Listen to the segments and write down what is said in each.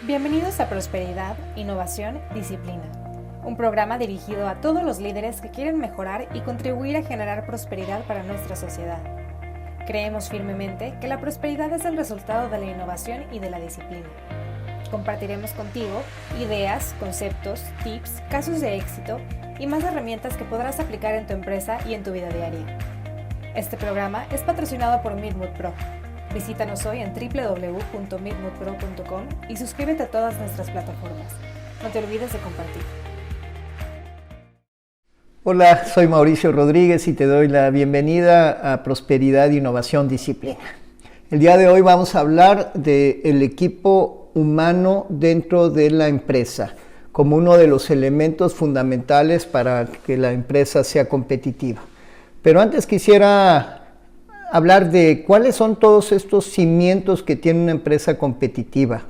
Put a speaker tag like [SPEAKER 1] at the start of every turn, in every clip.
[SPEAKER 1] Bienvenidos a Prosperidad, Innovación, Disciplina, un programa dirigido a todos los líderes que quieren mejorar y contribuir a generar prosperidad para nuestra sociedad. Creemos firmemente que la prosperidad es el resultado de la innovación y de la disciplina. Compartiremos contigo ideas, conceptos, tips, casos de éxito y más herramientas que podrás aplicar en tu empresa y en tu vida diaria. Este programa es patrocinado por Midmood Pro. Visítanos hoy en www.midmoodpro.com y suscríbete a todas nuestras plataformas. No te olvides de compartir.
[SPEAKER 2] Hola, soy Mauricio Rodríguez y te doy la bienvenida a Prosperidad, Innovación, Disciplina. El día de hoy vamos a hablar del equipo humano dentro de la empresa, como uno de los elementos fundamentales para que la empresa sea competitiva. Pero antes quisiera hablar de cuáles son todos estos cimientos que tiene una empresa competitiva.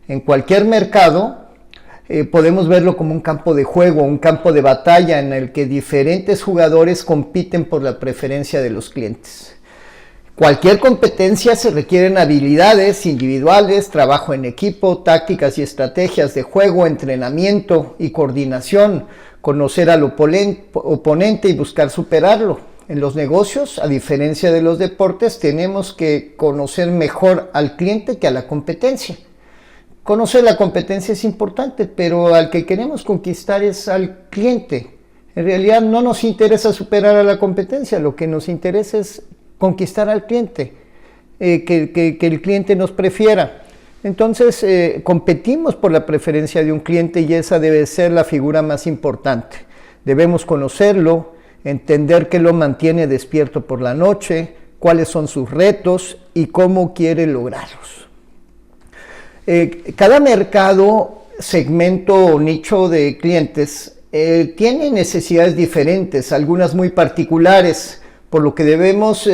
[SPEAKER 2] En cualquier mercado podemos verlo como un campo de juego, un campo de batalla en el que diferentes jugadores compiten por la preferencia de los clientes. Cualquier competencia se requieren habilidades individuales, trabajo en equipo, tácticas y estrategias de juego, entrenamiento y coordinación, conocer al oponente y buscar superarlo. En los negocios, a diferencia de los deportes, tenemos que conocer mejor al cliente que a la competencia. Conocer la competencia es importante, pero al que queremos conquistar es al cliente. En realidad no nos interesa superar a la competencia, lo que nos interesa es conquistar al cliente, que el cliente nos prefiera. Entonces competimos por la preferencia de un cliente y esa debe ser la figura más importante. Debemos conocerlo, entender qué lo mantiene despierto por la noche, cuáles son sus retos y cómo quiere lograrlos. Cada mercado, segmento o nicho de clientes tiene necesidades diferentes, algunas muy particulares, por lo que debemos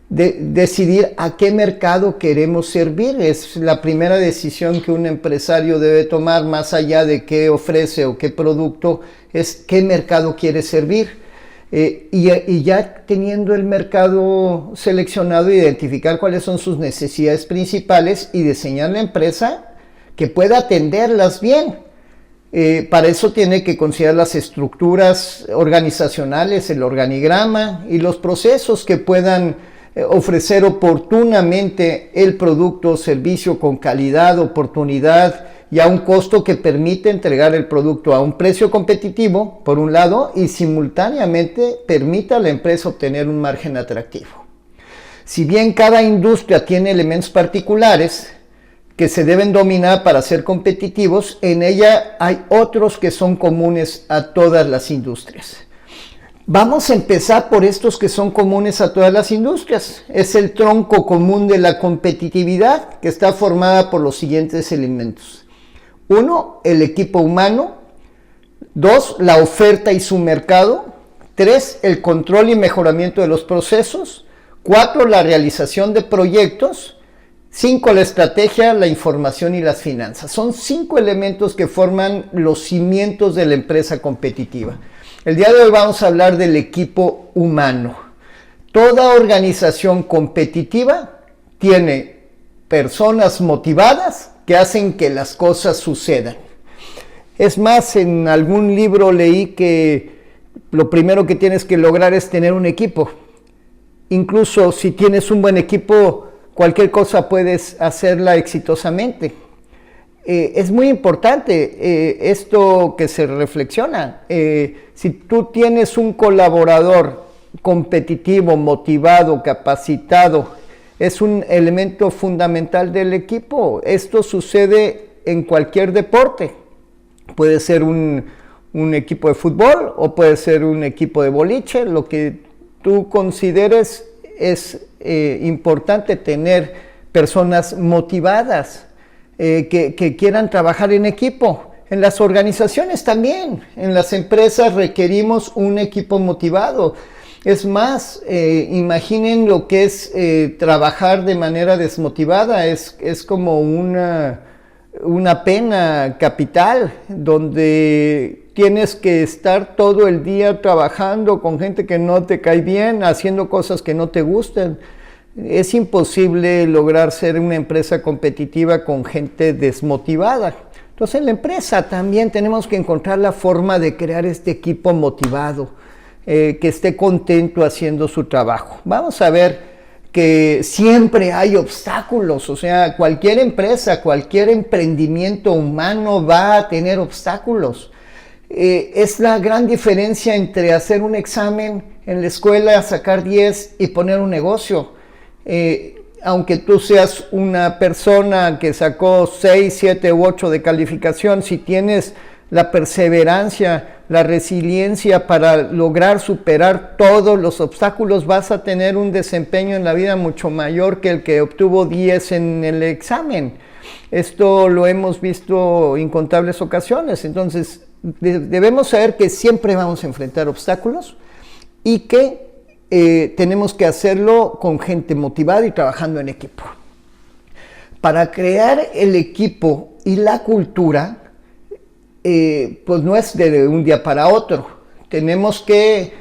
[SPEAKER 2] decidir a qué mercado queremos servir. Es la primera decisión que un empresario debe tomar, más allá de qué ofrece o qué producto, es qué mercado quiere servir. Y ya teniendo el mercado seleccionado, identificar cuáles son sus necesidades principales y diseñar la empresa que pueda atenderlas bien. Para eso tiene que considerar las estructuras organizacionales, el organigrama y los procesos que puedan ofrecer oportunamente el producto o servicio con calidad, oportunidad y a un costo que permite entregar el producto a un precio competitivo, por un lado, y simultáneamente permita a la empresa obtener un margen atractivo. Si bien cada industria tiene elementos particulares que se deben dominar para ser competitivos, en ella hay otros que son comunes a todas las industrias. Vamos a empezar por estos que son comunes a todas las industrias. Es el tronco común de la competitividad, que está formada por los siguientes elementos. 1, el equipo humano. 2, la oferta y su mercado. 3, el control y mejoramiento de los procesos. 4, la realización de proyectos. 5, la estrategia, la información y las finanzas. Son 5 elementos que forman los cimientos de la empresa competitiva. El día de hoy vamos a hablar del equipo humano. Toda organización competitiva tiene personas motivadas que hacen que las cosas sucedan. Es más, en algún libro leí que lo primero que tienes que lograr es tener un equipo. Incluso si tienes un buen equipo, cualquier cosa puedes hacerla exitosamente. Es muy importante esto que se reflexiona. Si tú tienes un colaborador competitivo, motivado, capacitado, es un elemento fundamental del equipo. Esto sucede en cualquier deporte. Puede ser un equipo de fútbol o puede ser un equipo de boliche. Lo que tú consideres es importante tener personas motivadas que quieran trabajar en equipo. En las organizaciones también, en las empresas requerimos un equipo motivado. Es más, imaginen lo que es trabajar de manera desmotivada. Es como una pena capital, donde tienes que estar todo el día trabajando con gente que no te cae bien, haciendo cosas que no te gustan. Es imposible lograr ser una empresa competitiva con gente desmotivada. Entonces en la empresa también tenemos que encontrar la forma de crear este equipo motivado, que esté contento haciendo su trabajo. Vamos a ver que siempre hay obstáculos, o sea, cualquier empresa, cualquier emprendimiento humano va a tener obstáculos. Es la gran diferencia entre hacer un examen en la escuela, sacar 10 y poner un negocio. Aunque tú seas una persona que sacó 6, 7 u 8 de calificación, si tienes la perseverancia, la resiliencia para lograr superar todos los obstáculos, vas a tener un desempeño en la vida mucho mayor que el que obtuvo 10 en el examen. Esto lo hemos visto incontables ocasiones. Entonces debemos saber que siempre vamos a enfrentar obstáculos y que tenemos que hacerlo con gente motivada y trabajando en equipo. Para crear el equipo y la cultura, pues no es de un día para otro. Tenemos que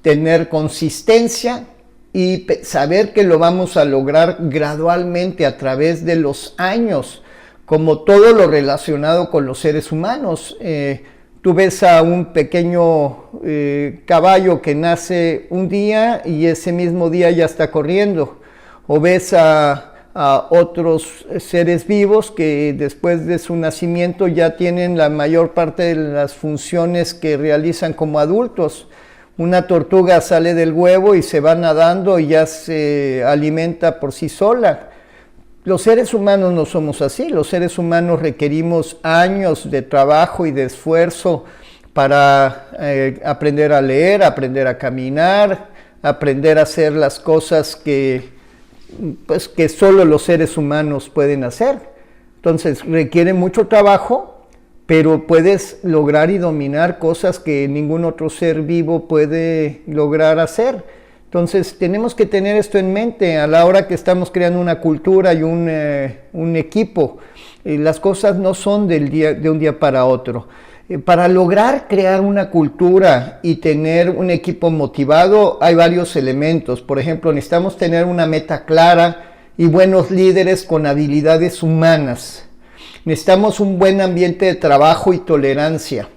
[SPEAKER 2] tener consistencia y saber que lo vamos a lograr gradualmente a través de los años, como todo lo relacionado con los seres humanos. Tú ves a un pequeño caballo que nace un día y ese mismo día ya está corriendo, o ves a otros seres vivos que después de su nacimiento ya tienen la mayor parte de las funciones que realizan como adultos. Una tortuga sale del huevo y se va nadando y ya se alimenta por sí sola. Los seres humanos no somos así. Los seres humanos requerimos años de trabajo y de esfuerzo para aprender a leer, aprender a caminar, aprender a hacer las cosas que solo los seres humanos pueden hacer. Entonces requiere mucho trabajo, pero puedes lograr y dominar cosas que ningún otro ser vivo puede lograr hacer. Entonces tenemos que tener esto en mente a la hora que estamos creando una cultura y un equipo. Las cosas no son de un día para otro. Para lograr crear una cultura y tener un equipo motivado hay varios elementos. Por ejemplo, necesitamos tener una meta clara y buenos líderes con habilidades humanas. Necesitamos un buen ambiente de trabajo y tolerancia.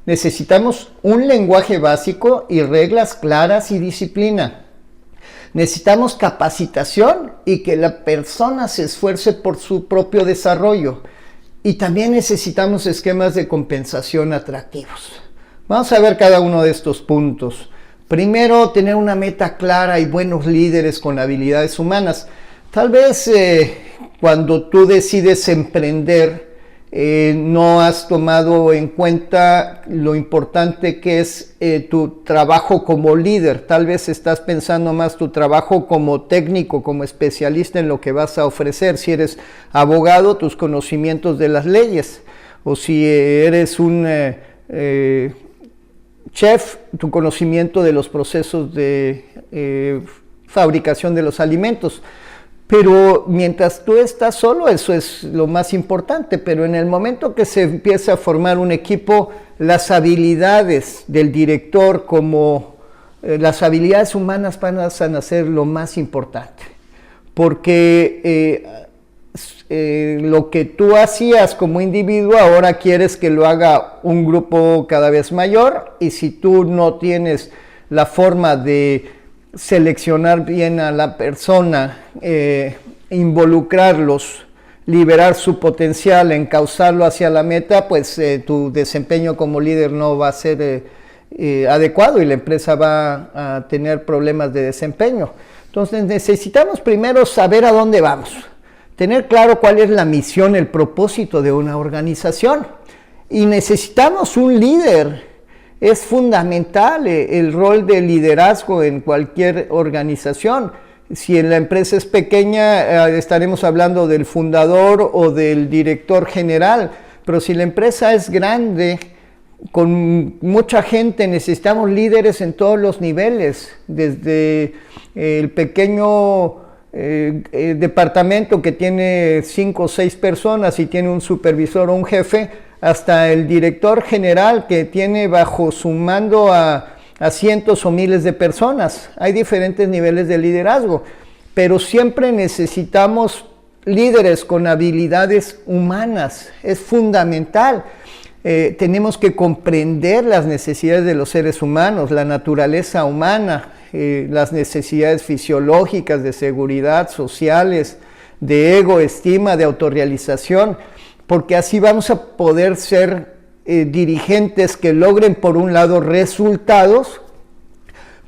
[SPEAKER 2] Necesitamos un lenguaje básico y reglas claras y disciplina. Necesitamos capacitación y que la persona se esfuerce por su propio desarrollo. Y también necesitamos esquemas de compensación atractivos. Vamos a ver cada uno de estos puntos. Primero, tener una meta clara y buenos líderes con habilidades humanas. Tal vez cuando tú decides emprender, no has tomado en cuenta lo importante que es tu trabajo como líder. Tal vez estás pensando más tu trabajo como técnico, como especialista en lo que vas a ofrecer. Si eres abogado, tus conocimientos de las leyes, o si eres un chef, tu conocimiento de los procesos de fabricación de los alimentos. Pero mientras tú estás solo, eso es lo más importante. Pero en el momento que se empieza a formar un equipo, las habilidades del director como las habilidades humanas pasan a ser lo más importante. Porque lo que tú hacías como individuo, ahora quieres que lo haga un grupo cada vez mayor. Y si tú no tienes la forma de seleccionar bien a la persona, involucrarlos, liberar su potencial, encauzarlo hacia la meta, pues tu desempeño como líder no va a ser adecuado y la empresa va a tener problemas de desempeño. Entonces necesitamos primero saber a dónde vamos, tener claro cuál es la misión, el propósito de una organización, y necesitamos un líder. Es fundamental el rol de liderazgo en cualquier organización. Si la empresa es pequeña, estaremos hablando del fundador o del director general, pero si la empresa es grande, con mucha gente, necesitamos líderes en todos los niveles, desde el pequeño departamento que tiene 5 o 6 personas y tiene un supervisor o un jefe, hasta el director general que tiene bajo su mando a cientos o miles de personas. Hay diferentes niveles de liderazgo, pero siempre necesitamos líderes con habilidades humanas, es fundamental. Tenemos que comprender las necesidades de los seres humanos, la naturaleza humana, las necesidades fisiológicas, de seguridad, sociales, de ego, estima, de autorrealización, porque así vamos a poder ser dirigentes que logren, por un lado, resultados,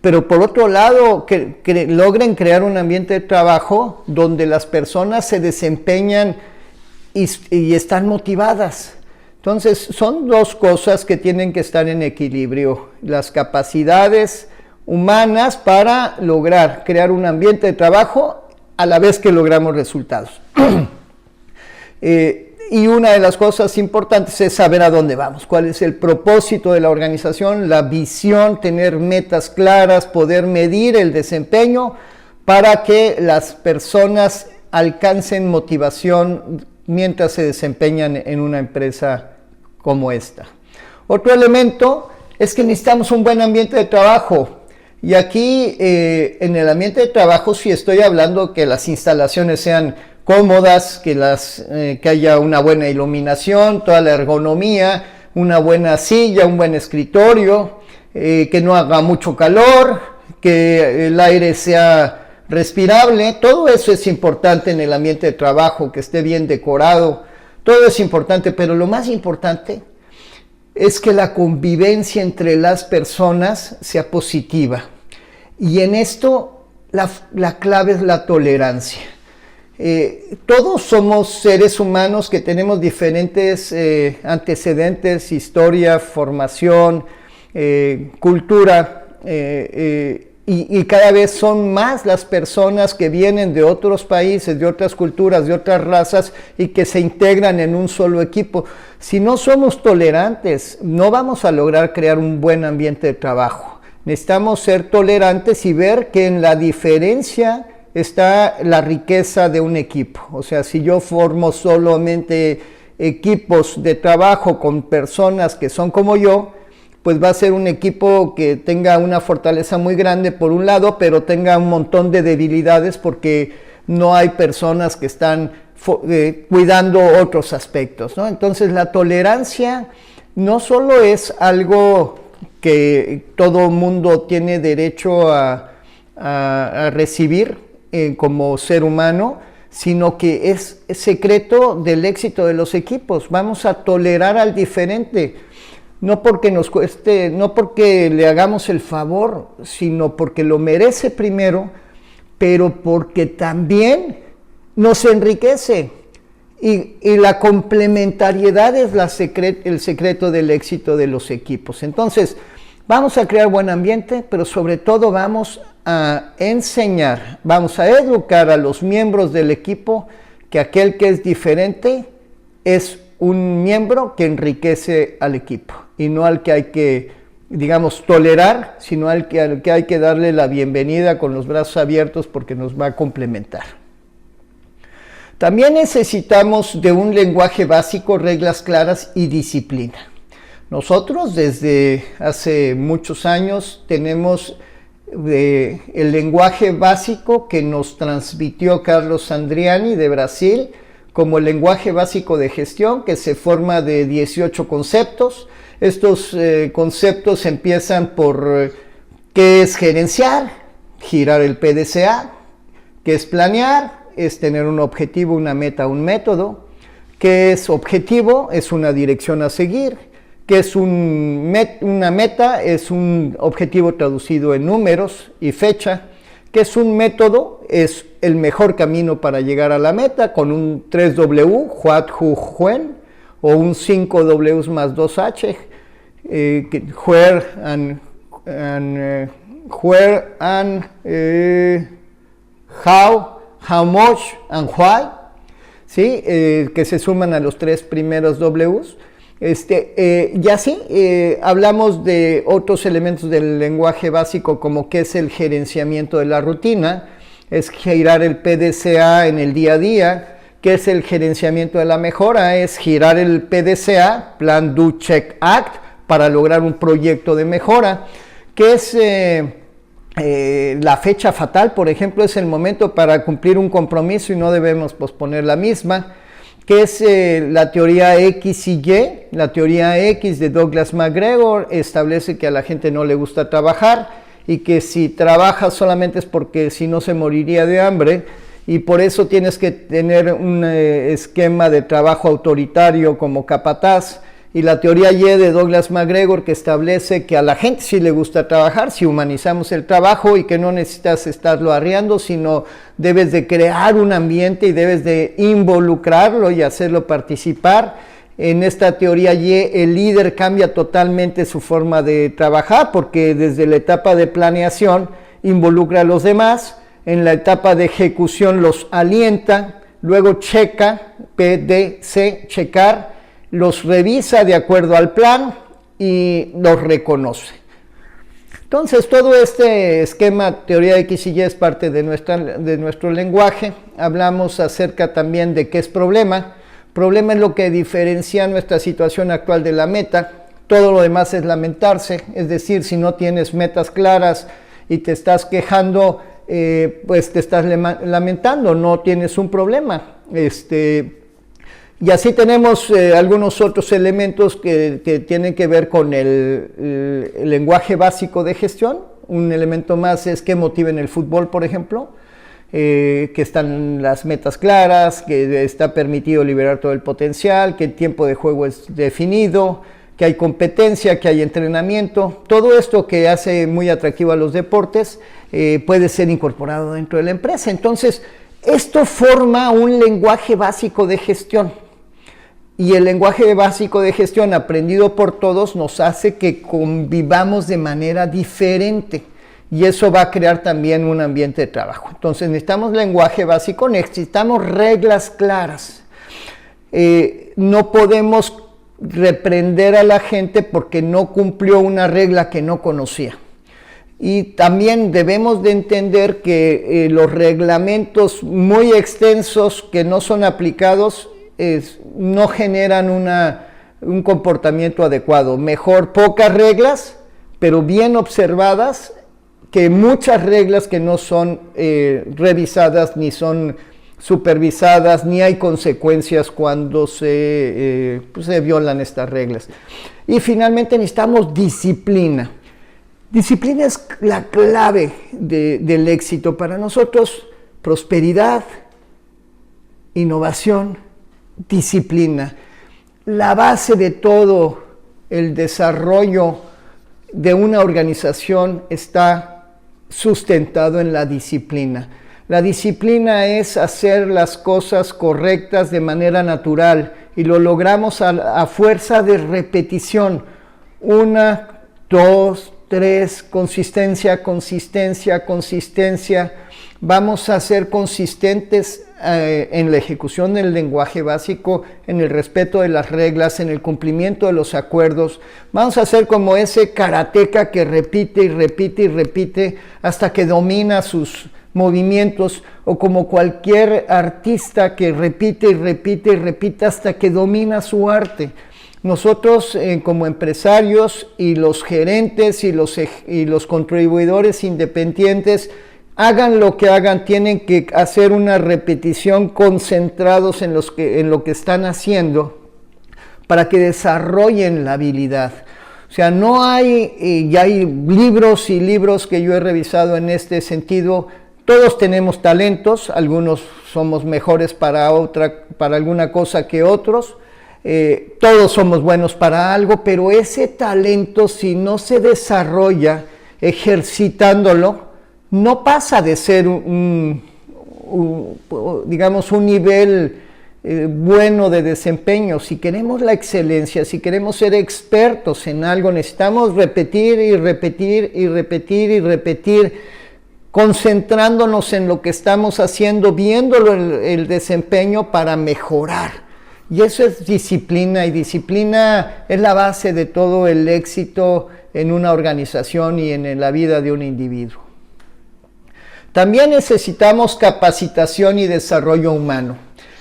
[SPEAKER 2] pero por otro lado, que logren crear un ambiente de trabajo donde las personas se desempeñan y están motivadas. Entonces, son dos cosas que tienen que estar en equilibrio: las capacidades humanas para lograr crear un ambiente de trabajo a la vez que logramos resultados. Y una de las cosas importantes es saber a dónde vamos, cuál es el propósito de la organización, la visión, tener metas claras, poder medir el desempeño para que las personas alcancen motivación mientras se desempeñan en una empresa como esta. Otro elemento es que necesitamos un buen ambiente de trabajo. Y aquí en el ambiente de trabajo sí estoy hablando que las instalaciones sean cómodas, que haya una buena iluminación, toda la ergonomía, una buena silla, un buen escritorio, que no haga mucho calor, que el aire sea respirable. Todo eso es importante en el ambiente de trabajo, que esté bien decorado. Todo es importante, pero lo más importante es que la convivencia entre las personas sea positiva. Y en esto la clave es la tolerancia. Todos somos seres humanos que tenemos diferentes antecedentes, historia, formación, cultura, y cada vez son más las personas que vienen de otros países, de otras culturas, de otras razas y que se integran en un solo equipo. Si no somos tolerantes, no vamos a lograr crear un buen ambiente de trabajo. Necesitamos ser tolerantes y ver que en la diferencia está la riqueza de un equipo. O sea, si yo formo solamente equipos de trabajo con personas que son como yo, pues va a ser un equipo que tenga una fortaleza muy grande por un lado, pero tenga un montón de debilidades porque no hay personas que están cuidando otros aspectos, ¿no? Entonces la tolerancia no solo es algo que todo mundo tiene derecho a recibir como ser humano, sino que es secreto del éxito de los equipos. Vamos a tolerar al diferente. No porque nos cueste, no porque le hagamos el favor, sino porque lo merece primero, pero porque también nos enriquece. Y la complementariedad es el secreto del éxito de los equipos. Entonces, vamos a crear buen ambiente, pero sobre todo vamos a enseñar, vamos a educar a los miembros del equipo que aquel que es diferente es un miembro que enriquece al equipo y no al que hay que, digamos, tolerar, sino al que hay que darle la bienvenida con los brazos abiertos porque nos va a complementar. También necesitamos de un lenguaje básico, reglas claras y disciplina. Nosotros desde hace muchos años tenemos el lenguaje básico que nos transmitió Carlos Andriani de Brasil, como el lenguaje básico de gestión, que se forma de 18 conceptos. Estos conceptos empiezan por qué es gerenciar, girar el PDCA, qué es planear, es tener un objetivo, una meta, un método, qué es objetivo, es una dirección a seguir, qué es una meta, es un objetivo traducido en números y fecha, qué es un método, es el mejor camino para llegar a la meta con un 3W, what, who, when, o un 5W más 2H, where and how much and why, ¿sí? Que se suman a los tres primeros Ws. Y así hablamos de otros elementos del lenguaje básico como qué es el gerenciamiento de la rutina, es girar el PDCA en el día a día, qué es el gerenciamiento de la mejora, es girar el PDCA, Plan, Do, Check, Act, para lograr un proyecto de mejora, qué es La fecha fatal, por ejemplo, es el momento para cumplir un compromiso y no debemos posponer la misma, que es la teoría X y Y. La teoría X de Douglas MacGregor establece que a la gente no le gusta trabajar y que si trabaja solamente es porque si no se moriría de hambre, y por eso tienes que tener un esquema de trabajo autoritario como capataz. Y la teoría Y de Douglas MacGregor, que establece que a la gente sí le gusta trabajar, si humanizamos el trabajo, y que no necesitas estarlo arreando, sino debes de crear un ambiente y debes de involucrarlo y hacerlo participar. En esta teoría Y, el líder cambia totalmente su forma de trabajar, porque desde la etapa de planeación involucra a los demás, en la etapa de ejecución los alienta, luego checa, PDC, checar, los revisa de acuerdo al plan y los reconoce. Entonces, todo este esquema, teoría X y Y, es parte de nuestro lenguaje. Hablamos acerca también de qué es problema. Problema es lo que diferencia nuestra situación actual de la meta. Todo lo demás es lamentarse, es decir, si no tienes metas claras y te estás quejando, pues te estás lamentando, no tienes un problema. Y así tenemos algunos otros elementos que tienen que ver con el lenguaje básico de gestión. Un elemento más es que motiva en el fútbol, por ejemplo, que están las metas claras, que está permitido liberar todo el potencial, que el tiempo de juego es definido, que hay competencia, que hay entrenamiento. Todo esto que hace muy atractivo a los deportes puede ser incorporado dentro de la empresa. Entonces, esto forma un lenguaje básico de gestión. Y el lenguaje básico de gestión aprendido por todos nos hace que convivamos de manera diferente. Y eso va a crear también un ambiente de trabajo. Entonces necesitamos lenguaje básico, necesitamos reglas claras. No podemos reprender a la gente porque no cumplió una regla que no conocía. Y también debemos de entender que los reglamentos muy extensos que no son aplicados no generan un comportamiento adecuado. Mejor pocas reglas, pero bien observadas, que muchas reglas que no son revisadas, ni son supervisadas, ni hay consecuencias cuando se violan estas reglas. Y finalmente necesitamos disciplina. Disciplina es la clave del éxito para nosotros. Prosperidad, innovación, disciplina. La base de todo el desarrollo de una organización está sustentado en la disciplina. La disciplina es hacer las cosas correctas de manera natural y lo logramos a fuerza de repetición. 1, 2, 3, consistencia, consistencia, consistencia. Vamos a ser consistentes en la ejecución del lenguaje básico, en el respeto de las reglas, en el cumplimiento de los acuerdos. Vamos a ser como ese karateca que repite y repite y repite hasta que domina sus movimientos, o como cualquier artista que repite y repite y repite hasta que domina su arte. Nosotros como empresarios y los gerentes y los contribuidores independientes, hagan lo que hagan, tienen que hacer una repetición concentrados en lo que están haciendo para que desarrollen la habilidad. O sea, no hay, ya hay libros y libros que yo he revisado en este sentido. Todos tenemos talentos, algunos somos mejores para alguna cosa que otros. Todos somos buenos para algo, pero ese talento, si no se desarrolla ejercitándolo, no pasa de ser digamos, un nivel bueno de desempeño. Si queremos la excelencia, si queremos ser expertos en algo, necesitamos repetir y repetir y repetir y repetir, concentrándonos en lo que estamos haciendo, viéndolo el desempeño para mejorar. Y eso es disciplina, y disciplina es la base de todo el éxito en una organización y en la vida de un individuo. También necesitamos capacitación y desarrollo humano.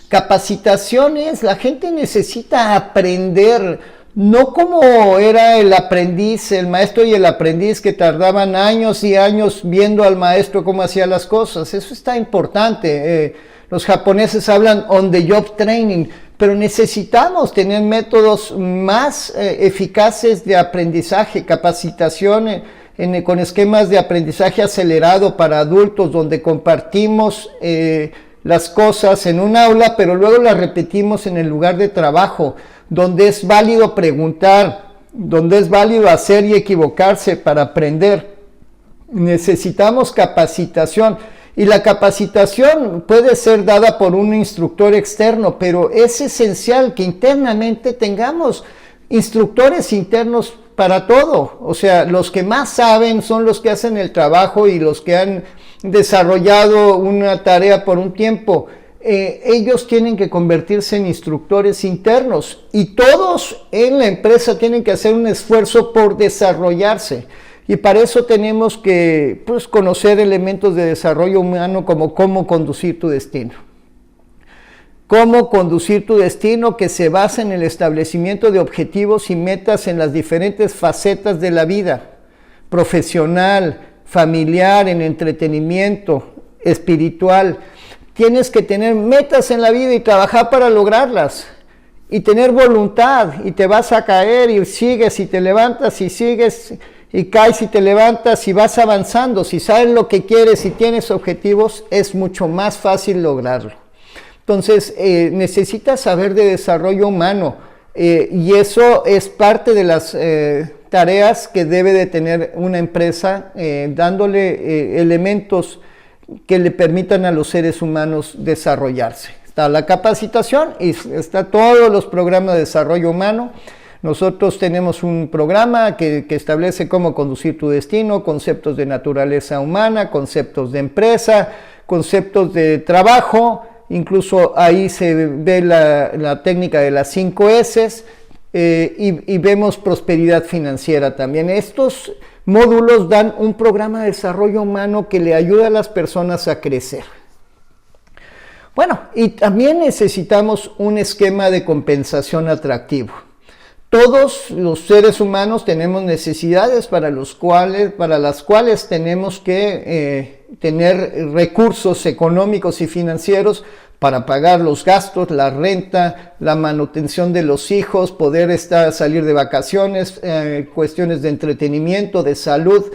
[SPEAKER 2] Capacitación es, la gente necesita aprender No como era el aprendiz, el maestro y el aprendiz, que tardaban años y años viendo al maestro cómo hacía las cosas. Eso está importante. Los japoneses hablan on the job training, pero necesitamos tener métodos más eficaces de aprendizaje, capacitación con esquemas de aprendizaje acelerado para adultos, donde compartimos las cosas en un aula, pero luego las repetimos en el lugar de trabajo, donde es válido preguntar, donde es válido hacer y equivocarse para aprender. Necesitamos capacitación, y la capacitación puede ser dada por un instructor externo, pero es esencial que internamente tengamos instructores internos para todo. O sea, los que más saben son los que hacen el trabajo y los que han desarrollado una tarea por un tiempo. Ellos tienen que convertirse en instructores internos, y todos en la empresa tienen que hacer un esfuerzo por desarrollarse, y para eso tenemos que conocer elementos de desarrollo humano, como cómo conducir tu destino. Cómo conducir tu destino, que se basa en el establecimiento de objetivos y metas en las diferentes facetas de la vida: profesional, familiar, en entretenimiento, espiritual. Tienes que tener metas en la vida y trabajar para lograrlas, y tener voluntad, y te vas a caer y sigues y te levantas y sigues y caes y te levantas y vas avanzando. Si sabes lo que quieres y tienes objetivos, es mucho más fácil lograrlo. Entonces necesitas saber de desarrollo humano, y eso es parte de las tareas que debe de tener una empresa, dándole elementos que le permitan a los seres humanos desarrollarse. Está la capacitación y está todos los programas de desarrollo humano. Nosotros tenemos un programa que establece cómo conducir tu destino, conceptos de naturaleza humana, conceptos de empresa, conceptos de trabajo. Incluso ahí se ve la técnica de las 5 S, y vemos prosperidad financiera también. Estos módulos dan un programa de desarrollo humano que le ayuda a las personas a crecer. Bueno, y también necesitamos un esquema de compensación atractivo. Todos los seres humanos tenemos necesidades para las cuales tenemos que tener recursos económicos y financieros para pagar los gastos, la renta, la manutención de los hijos, poder salir de vacaciones, cuestiones de entretenimiento, de salud.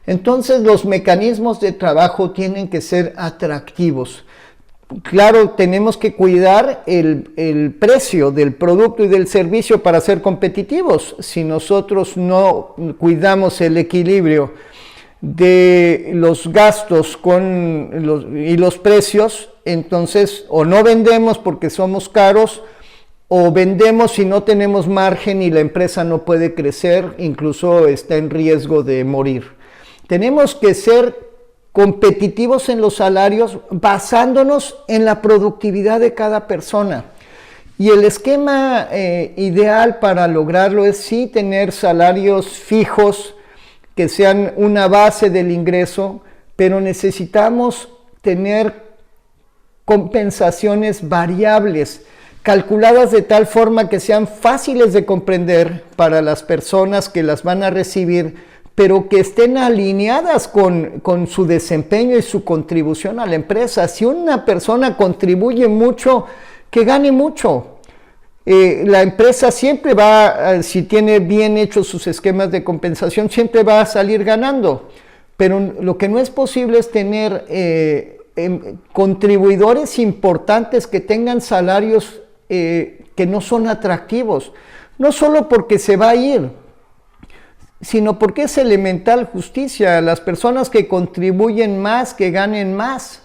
[SPEAKER 2] Entonces los mecanismos de trabajo tienen que ser atractivos. Claro, tenemos que cuidar el precio del producto y del servicio para ser competitivos. Si nosotros no cuidamos el equilibrio de los gastos y los precios, entonces o no vendemos porque somos caros, o vendemos y no tenemos margen y la empresa no puede crecer, incluso está en riesgo de morir. Tenemos que ser competitivos en los salarios basándonos en la productividad de cada persona. Y el esquema ideal para lograrlo es sí tener salarios fijos que sean una base del ingreso, pero necesitamos tener compensaciones variables, calculadas de tal forma que sean fáciles de comprender para las personas que las van a recibir, pero que estén alineadas con su desempeño y su contribución a la empresa. Si una persona contribuye mucho, que gane mucho. La empresa siempre va, si tiene bien hechos sus esquemas de compensación, siempre va a salir ganando. Pero lo que no es posible es tener contribuidores importantes que tengan salarios que no son atractivos. No solo porque se va a ir, sino porque es elemental justicia. Las personas que contribuyen más, que ganen más.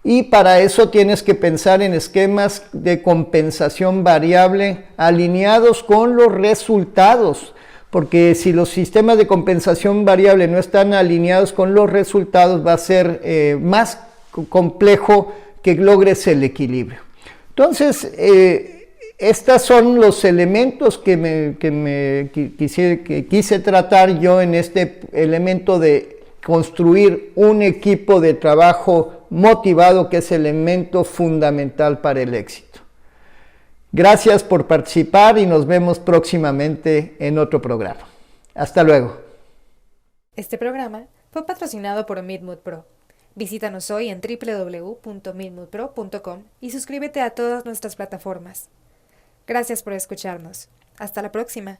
[SPEAKER 2] Y para eso tienes que pensar en esquemas de compensación variable alineados con los resultados, porque si los sistemas de compensación variable no están alineados con los resultados, va a ser más complejo que logres el equilibrio. Entonces, estos son los elementos que quise tratar yo en este elemento de construir un equipo de trabajo motivado, que es el elemento fundamental para el éxito. Gracias por participar y nos vemos próximamente en otro programa. Hasta luego.
[SPEAKER 1] Este programa fue patrocinado por Meetmood Pro. Visítanos hoy en www.meetmoodpro.com y suscríbete a todas nuestras plataformas. Gracias por escucharnos. Hasta la próxima.